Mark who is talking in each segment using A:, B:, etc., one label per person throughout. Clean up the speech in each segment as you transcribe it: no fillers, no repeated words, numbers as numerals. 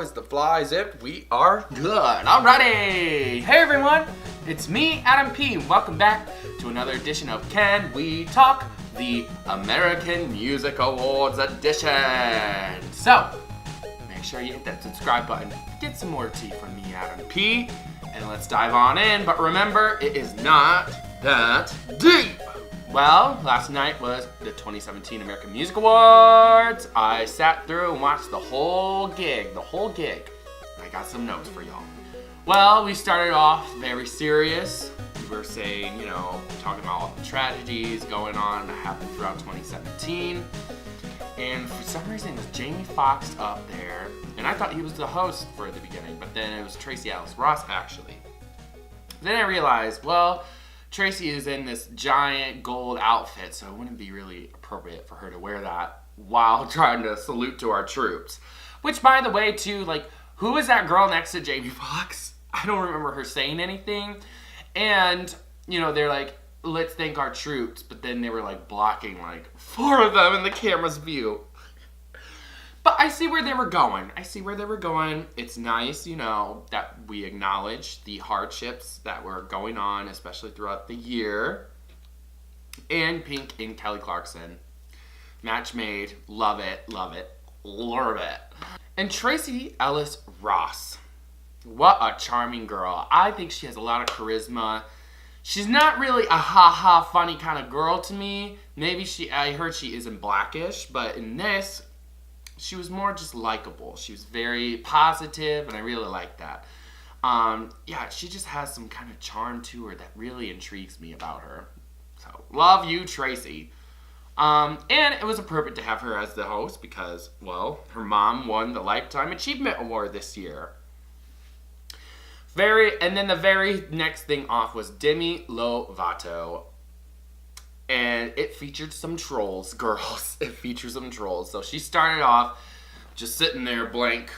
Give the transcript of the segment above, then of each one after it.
A: Is the flies if we are
B: Good. Alrighty. Hey everyone, it's me, Adam P. Welcome back to another edition of Can We Talk, the American Music Awards edition. So, make sure you hit that subscribe button, get some more tea from me, Adam P. And let's dive on in. But remember, it is not that deep. Well, last night was the 2017 American Music Awards. I sat through and watched the whole gig. And I got some notes for y'all. Well, we started off very serious. We were saying, talking about all the tragedies going on that happened throughout 2017. And for some reason, it was Jamie Foxx up there. And I thought he was the host for the beginning, but then it was Tracy Ellis Ross, actually. Then I realized, well, Tracy is in this giant gold outfit, so it wouldn't be really appropriate for her to wear that while trying to salute to our troops. Which, by the way, too, who is that girl next to Jamie Foxx? I don't remember her saying anything. And, they're like, let's thank our troops, but then they were, blocking, 4 of them in the camera's view. But I see where they were going. It's nice, that we acknowledge the hardships that were going on, especially throughout the year. And Pink and Kelly Clarkson. Match made. Love it. And Tracy Ellis Ross. What a charming girl. I think she has a lot of charisma. She's not really a ha-ha funny kind of girl to me. I heard she is in Blackish, but in this, she was more just likable. She was very positive, and I really like that. She just has some kind of charm to her that really intrigues me about her. So, love you, Tracy. And it was appropriate to have her as the host because, her mom won the Lifetime Achievement Award this year. And then the very next thing off was Demi Lovato. And it featured some trolls, girls. So she started off just sitting there blank.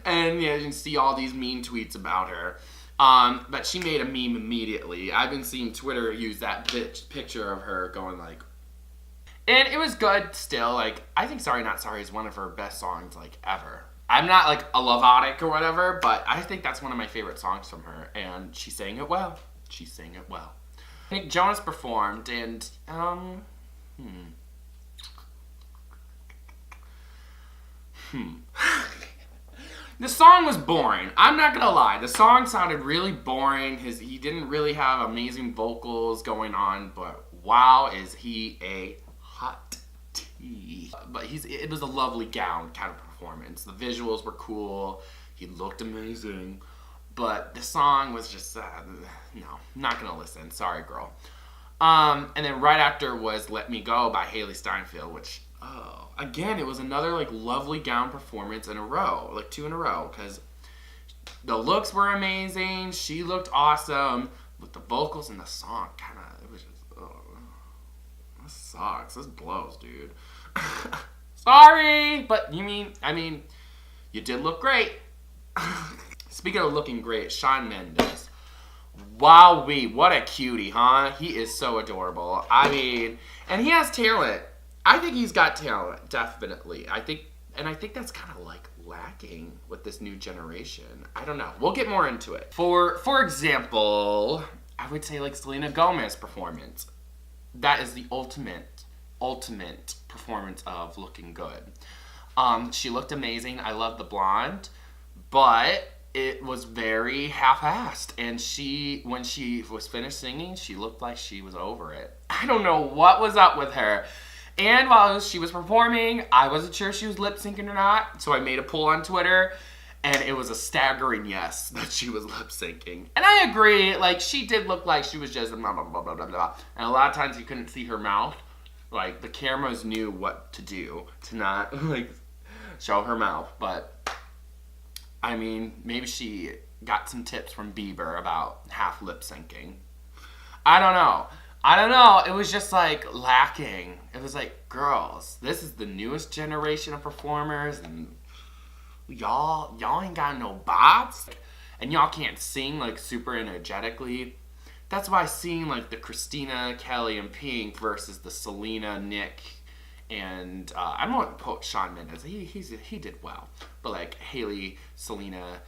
B: And you can see all these mean tweets about her. But she made a meme immediately. I've been seeing Twitter use that picture of her going And it was good still. I think Sorry Not Sorry is one of her best songs ever. I'm not a Lovatic or whatever, but I think that's one of my favorite songs from her. And she sang it well. Nick Jonas performed, and, The song was boring. I'm not gonna lie. The song sounded really boring. He didn't really have amazing vocals going on, but wow, is he a hot tea. But it was a lovely gown kind of performance. The visuals were cool. He looked amazing. But the song was just, no, not gonna listen. Sorry, girl. And then right after was Let Me Go by Haley Steinfeld, which, again, it was another, lovely gown performance in a row. 2 in a row, because the looks were amazing. She looked awesome. But the vocals and the song it was just, this sucks. This blows, dude. Sorry! But, you did look great. Speaking of looking great, Shawn Mendes. Wowee, what a cutie, huh? He is so adorable. And he has talent. I think he's got talent, definitely. I think that's kind of lacking with this new generation. I don't know. We'll get more into it. For example, I would say Selena Gomez performance. That is the ultimate performance of looking good. She looked amazing. I love the blonde, but it was very half-assed, and when she was finished singing, she looked like she was over it. I don't know what was up with her. And while she was performing, I wasn't sure if she was lip-syncing or not, so I made a poll on Twitter, and it was a staggering yes that she was lip-syncing. And I agree, she did look like she was just blah, blah, blah, blah, blah, blah. And a lot of times you couldn't see her mouth. The cameras knew what to do to not, show her mouth, but maybe she got some tips from Bieber about half lip syncing. I don't know. It was just lacking. It was girls, this is the newest generation of performers, and y'all ain't got no bots, and y'all can't sing super energetically. That's why seeing the Christina, Kelly, and Pink versus the Selena, Nick, and I don't want to put Shawn Mendes. He did well, but like Haley, Selena,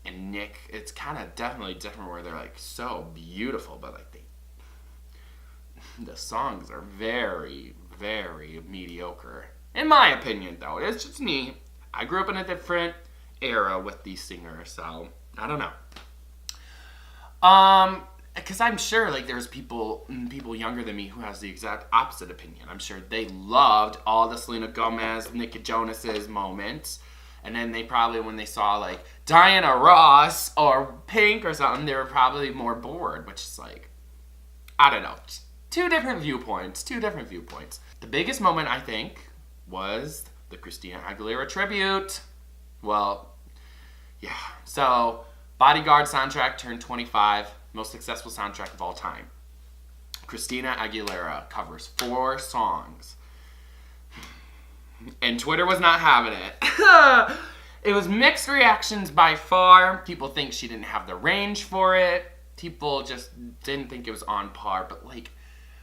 B: and Nick, it's kind of definitely different where they're like so beautiful, but like the songs are very, very mediocre. In my opinion, though, it's just me. I grew up in a different era with these singers, so I don't know. Because I'm sure like there's people younger than me who has the exact opposite opinion. I'm sure they loved all the Selena Gomez, Nick Jonas's moments, and then they probably, when they saw like Diana Ross or Pink or something, they were probably more bored, which is like, I don't know. Two different viewpoints. The biggest moment, I think, was the Christina Aguilera tribute. Well, yeah. So, Bodyguard soundtrack turned 25. Most successful soundtrack of all time. Christina Aguilera covers 4 songs. And Twitter was not having it. It was mixed reactions by far. People think she didn't have the range for it. People just didn't think it was on par. But like,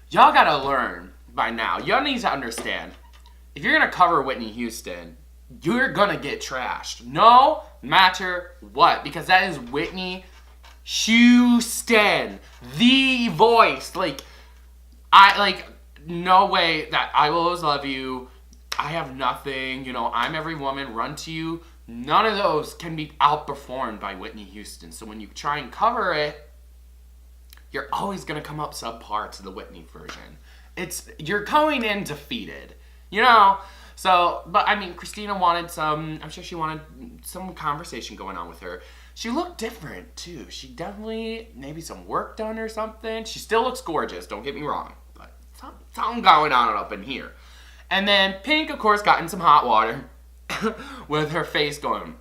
B: y'all gotta learn by now. Y'all need to understand. If you're gonna cover Whitney Houston, you're gonna get trashed. No matter what. Because that is Whitney Houston. The voice. No way that I will always love you. I have nothing. I'm every woman. Run to you. None of those can be outperformed by Whitney Houston. So when you try and cover it, you're always going to come up subpar to the Whitney version. You're going in defeated, So, but I mean, Christina wanted I'm sure she wanted some conversation going on with her. She looked different too. She definitely, maybe some work done or something. She still looks gorgeous, don't get me wrong. But something going on up in here. And then Pink, of course, got in some hot water with her face going,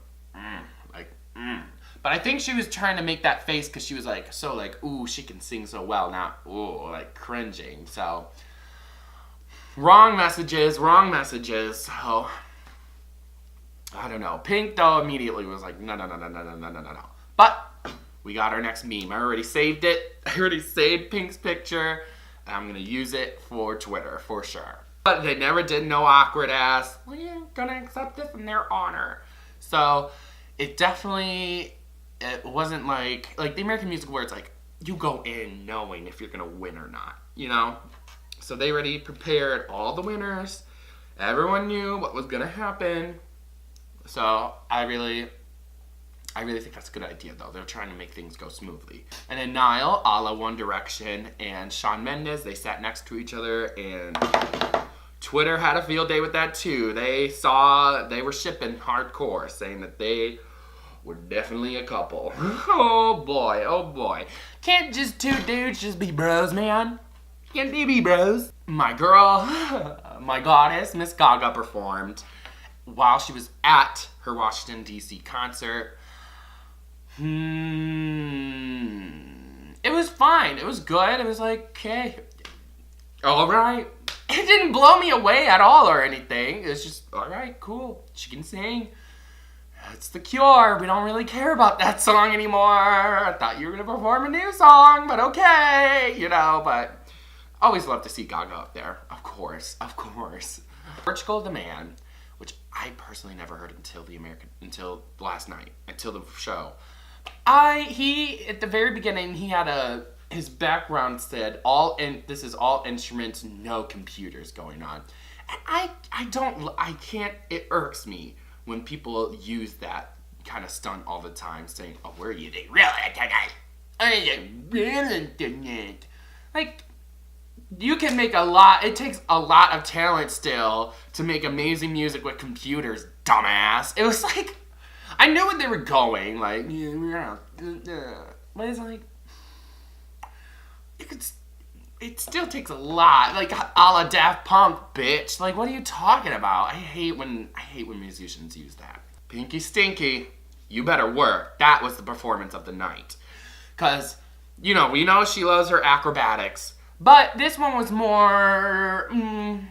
B: But I think she was trying to make that face because she was like, ooh, she can sing so well, not, ooh, like cringing. So, wrong messages. So, I don't know. Pink, though, immediately was like, no. But we got our next meme. I already saved it. I already saved Pink's picture. And I'm going to use it for Twitter, for sure. But they never did no awkward ass, well, yeah, gonna accept this in their honor. So, it wasn't like the American Music Awards, like, you go in knowing if you're gonna win or not, So they already prepared all the winners. Everyone knew what was gonna happen. So I really think that's a good idea, though. They're trying to make things go smoothly. And then Niall, a la One Direction, and Shawn Mendes, they sat next to each other, and Twitter had a field day with that, too. They were shipping hardcore, saying that they were definitely a couple. Oh, boy. Can't just two dudes just be bros, man? Can't they be bros? My girl, my goddess, Miss Gaga, performed while she was at her Washington, D.C. concert. It was fine. It was good. It was like, okay, all right. It didn't blow me away at all or anything. It was just, all right, cool. She can sing. That's The Cure. We don't really care about that song anymore. I thought you were going to perform a new song, but okay. But always love to see Gaga up there. Of course. Portugal the Man, which I personally never heard until last night, until the show. At the very beginning, he had his background said, this is all instruments, no computers going on. And it irks me when people use that kind of stunt all the time, saying, oh, were you the real internet? Like, you can make it takes a lot of talent still to make amazing music with computers, dumbass. It was like, I knew what they were going, like, but it's like, it still takes a lot, like, a la Daft Punk, bitch. Like, what are you talking about? I hate when musicians use that. Pinky Stinky, you better work. That was the performance of the night. Because, we know she loves her acrobatics. But this one was more, I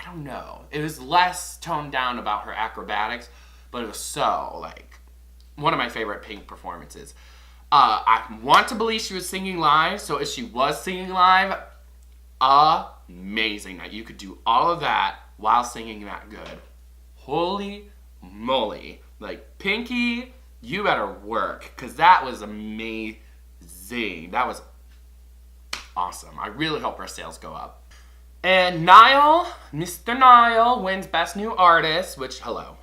B: don't know. It was less toned down about her acrobatics, but it was so, like, one of my favorite Pink performances. I want to believe she was singing live, so if she was singing live, amazing that you could do all of that while singing that good. Holy moly. Like, Pinky, you better work, because that was amazing. That was awesome. I really hope our sales go up. And Niall, Mr. Niall, wins Best New Artist, which, hello,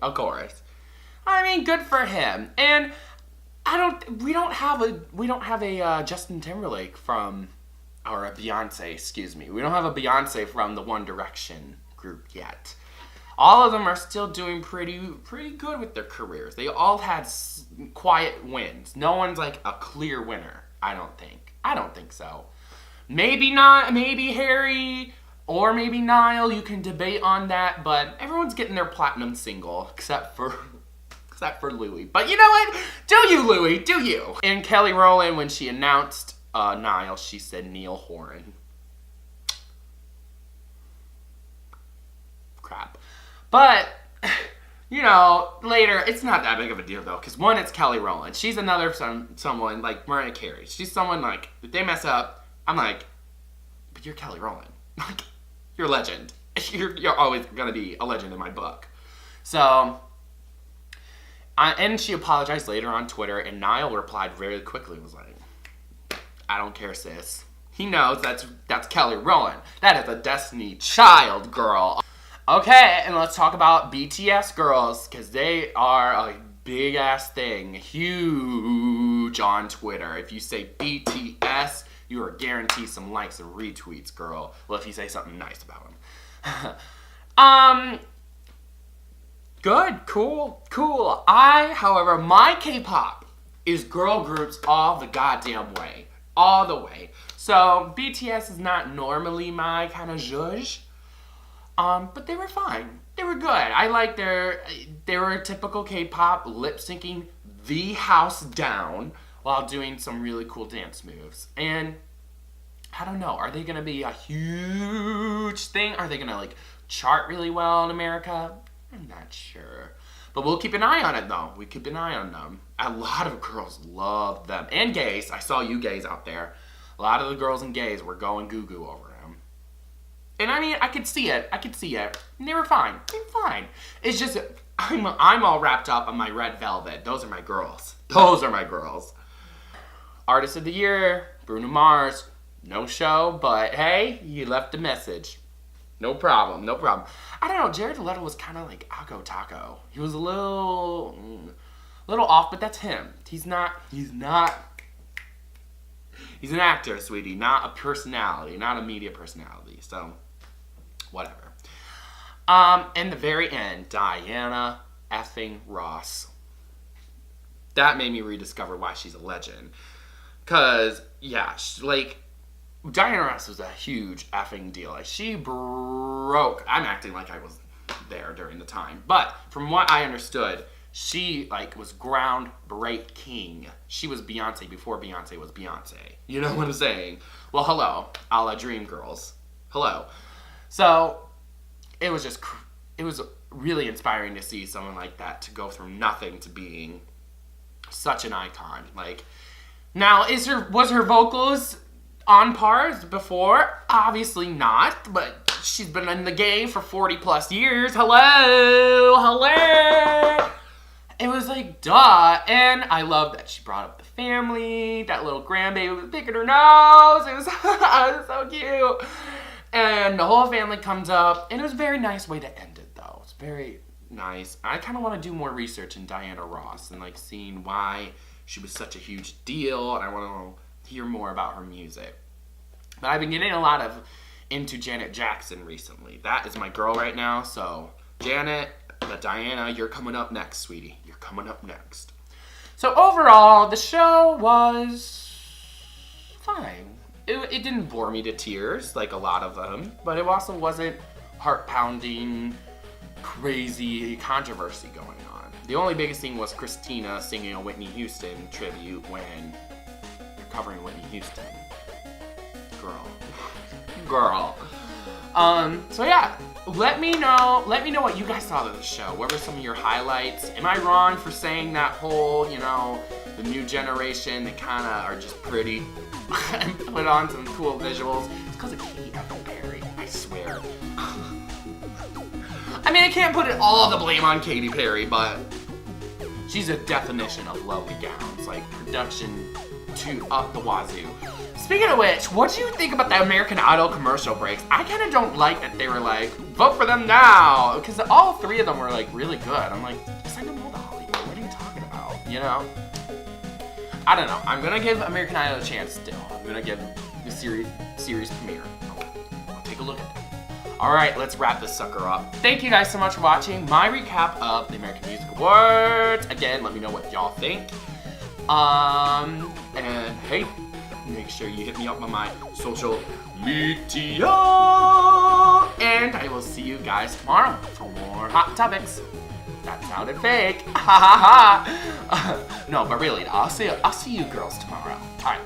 B: of course. I mean, good for him. And we don't have a Justin Timberlake or a Beyonce, excuse me. We don't have a Beyonce from the One Direction group yet. All of them are still doing pretty good with their careers. They all had quiet wins. No one's like a clear winner, I don't think so. Maybe not, maybe Harry or maybe Niall, you can debate on that, but everyone's getting their platinum single except for Louis. But you know what? Do you, Louis, do you? And Kelly Rowland, when she announced Niall, she said Neil Horan. Crap. But, you know, later, it's not that big of a deal, though, because one, it's Kelly Rowland. She's another someone like Mariah Carey. She's someone, like, if they mess up, I'm like, but you're Kelly Rowland. Like, you're a legend. You're always going to be a legend in my book. So, and she apologized later on Twitter, and Niall replied very quickly and was like, I don't care, sis. He knows that's Kelly Rowland. That is a Destiny Child, girl. Okay, and let's talk about BTS girls, because they are a big-ass thing. Huge on Twitter. If you say BTS, you are guaranteed some likes and retweets, girl. Well, if you say something nice about them. Good, cool. However, my K-pop is girl groups all the goddamn way. All the way. So, BTS is not normally my kind of zhuzh. But they were fine. They were good. I like they were typical K-pop, lip-syncing the house down while doing some really cool dance moves. And I don't know, are they gonna be a huge thing? Are they gonna like chart really well in America? I'm not sure. But we'll keep an eye on it though. We keep an eye on them. A lot of girls love them. And gays. I saw you gays out there. A lot of the girls and gays were going goo-goo over them. And I mean, I could see it. And they were fine. It's just, I'm all wrapped up on my red velvet. Those are my girls. Artist of the Year, Bruno Mars. No show, but hey, he left a message. No problem. I don't know, Jared Leto was kind of like Akko Taco. He was a little off, but that's him. He's an actor, sweetie, not a personality, not a media personality. So, whatever. In the very end, Diana effing Ross. That made me rediscover why she's a legend. Cause, yeah, Diana Ross was a huge effing deal. Like, she broke. I'm acting like I was there during the time. But, from what I understood, she, was groundbreaking. She was Beyonce before Beyonce was Beyonce. You know what I'm saying? Well, hello. A la Dreamgirls. Hello. So, it was really inspiring to see someone like that to go from nothing to being such an icon. Now, was her vocals on par as before? Obviously not, but she's been in the game for 40 plus years. Hello. It was duh. And I love that she brought up the family. That little grandbaby was picking her nose. It was, it was so cute. And the whole family comes up. And it was a very nice way to end it, though. It's very nice. I kind of want to do more research in Diana Ross and seeing why she was such a huge deal. And I want to hear more about her music. But I've been getting a lot into Janet Jackson recently. That is my girl right now. So, Janet, Diana, you're coming up next, sweetie. You're coming up next. So, overall, the show was fine. It didn't bore me to tears, like a lot of them. But it also wasn't heart-pounding, crazy controversy going on. The only biggest thing was Christina singing a Whitney Houston tribute when you're covering Whitney Houston. Girl. So yeah, let me know what you guys thought of the show. What were some of your highlights? Am I wrong for saying that whole, the new generation, they kind of are just pretty and put on some cool visuals? because of Katy Perry, I swear. I mean, I can't put all the blame on Katy Perry, but she's a definition of lovely gowns, like production to up the wazoo. Speaking of which, what do you think about the American Idol commercial breaks? I kind of don't like that they were like, vote for them now, because all three of them were like really good. I'm like, send them all to Hollywood. What are you talking about? You know? I don't know. I'm gonna give American Idol a chance still. I'm gonna give the series premiere. I'll take a look at it. All right, let's wrap this sucker up. Thank you guys so much for watching my recap of the American Music Awards. Again, let me know what y'all think. And hey, make sure you hit me up on my social media. And I will see you guys tomorrow for more hot topics. That sounded fake. Ha ha ha. No, but really, I'll see you girls tomorrow. All right.